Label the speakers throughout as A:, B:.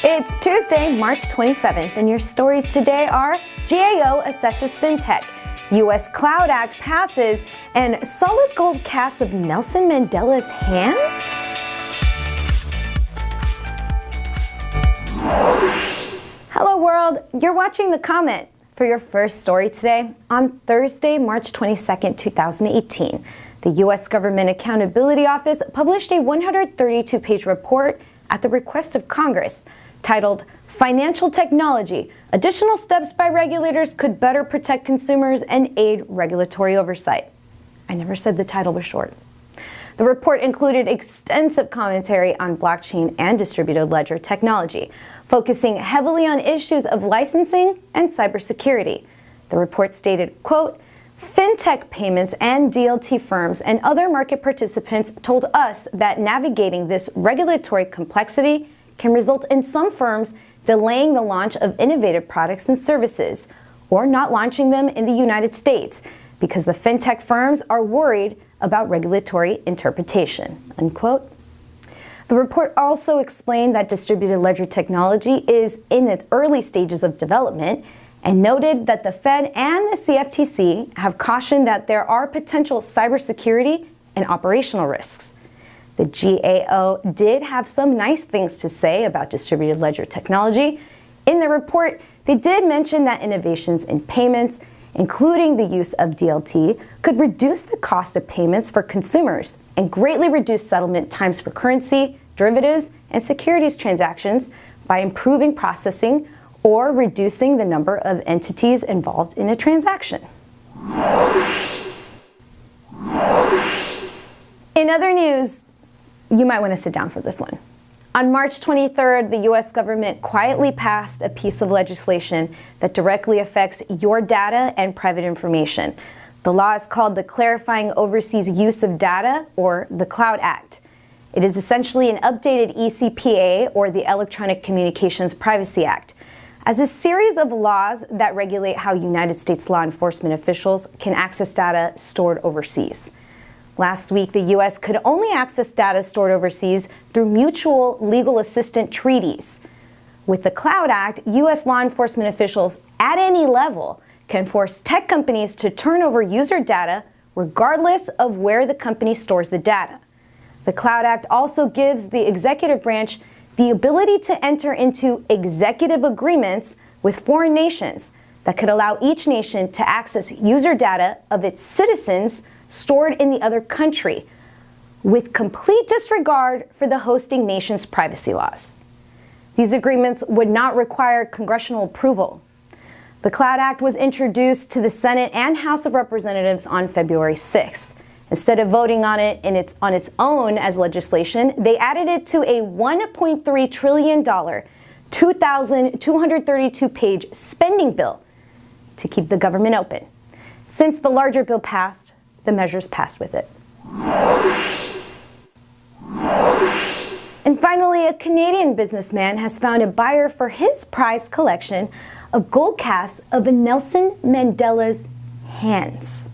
A: It's Tuesday, March 27th, and your stories today are GAO assesses FinTech, U.S. Cloud Act passes, and solid gold cast of Nelson Mandela's hands? Hello world, you're watching The Comment for your first story today on Thursday, March 22nd, 2018. The U.S. Government Accountability Office published a 132-page report at the request of Congress titled Financial Technology, Additional Steps by Regulators Could Better Protect Consumers and Aid Regulatory Oversight. I never said the title was short. The report included extensive commentary on blockchain and distributed ledger technology, focusing heavily on issues of licensing and cybersecurity. The report stated, quote, FinTech payments and DLT firms and other market participants told us that navigating this regulatory complexity can result in some firms delaying the launch of innovative products and services or not launching them in the United States because the FinTech firms are worried about regulatory interpretation, unquote. The report also explained that distributed ledger technology is in the early stages of development and noted that the Fed and the CFTC have cautioned that there are potential cybersecurity and operational risks. The GAO did have some nice things to say about distributed ledger technology. In the report, they did mention that innovations in payments, including the use of DLT, could reduce the cost of payments for consumers and greatly reduce settlement times for currency, derivatives, and securities transactions by improving processing or reducing the number of entities involved in a transaction. In other news, you might want to sit down for this one. On March 23rd, the U.S. government quietly passed a piece of legislation that directly affects your data and private information. The law is called the Clarifying Overseas Use of Data, or the Cloud Act. It is essentially an updated ECPA, or the Electronic Communications Privacy Act, as a series of laws that regulate how United States law enforcement officials can access data stored overseas. Last week, the U.S. could only access data stored overseas through mutual legal assistance treaties. With the Cloud Act, U.S. law enforcement officials at any level can force tech companies to turn over user data regardless of where the company stores the data. The Cloud Act also gives the executive branch the ability to enter into executive agreements with foreign nations that could allow each nation to access user data of its citizens stored in the other country, with complete disregard for the hosting nation's privacy laws. These agreements would not require congressional approval. The Cloud Act was introduced to the Senate and House of Representatives on February 6th. Instead of voting on it on its own as legislation, they added it to a $1.3 trillion, 2,232-page spending bill to keep the government open. Since the larger bill passed, the measures passed with it. And finally, a Canadian businessman has found a buyer for his prized collection of gold casts of Nelson Mandela's hands.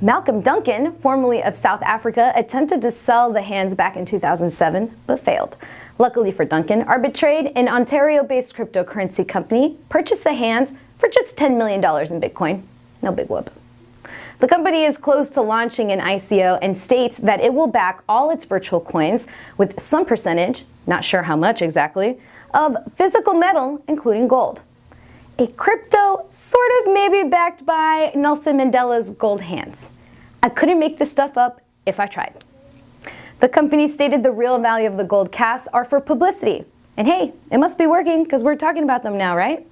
A: Malcolm Duncan, formerly of South Africa, attempted to sell the hands back in 2007, but failed. Luckily for Duncan, Arbitrade, an Ontario-based cryptocurrency company, purchased the hands for just $10 million in Bitcoin. No big whoop. The company is close to launching an ICO and states that it will back all its virtual coins with some percentage, not sure how much exactly, of physical metal, including gold. A crypto sort of maybe backed by Nelson Mandela's gold hands. I couldn't make this stuff up if I tried. The company stated the real value of the gold casts are for publicity. And hey, it must be working because we're talking about them now, right?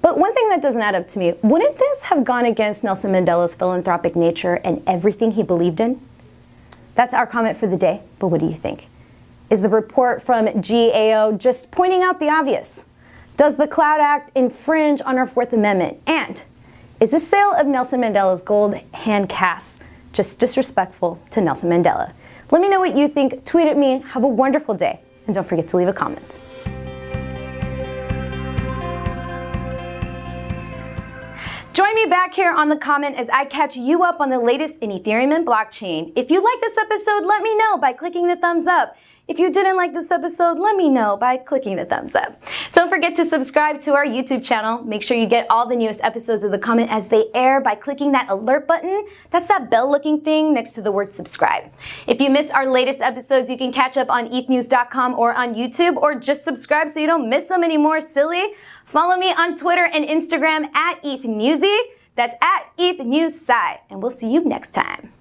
A: But one thing that doesn't add up to me, wouldn't this have gone against Nelson Mandela's philanthropic nature and everything he believed in? That's our comment for the day, but what do you think? Is the report from GAO just pointing out the obvious? Does the Cloud Act infringe on our Fourth Amendment? And is the sale of Nelson Mandela's gold hand casts just disrespectful to Nelson Mandela? Let me know what you think. Tweet at me. Have a wonderful day. And don't forget to leave a comment. Join me back here on The Comment as I catch you up on the latest in Ethereum and blockchain. If you like this episode, let me know by clicking the thumbs up. If you didn't like this episode, let me know by clicking the thumbs up. Don't forget to subscribe to our YouTube channel. Make sure you get all the newest episodes of The Comment as they air by clicking that alert button. That's that bell-looking thing next to the word subscribe. If you missed our latest episodes, you can catch up on ETHNews.com or on YouTube, or just subscribe so you don't miss them anymore, silly. Follow me on Twitter and Instagram at ETHNewsy. That's at ETHNewsSy. And we'll see you next time.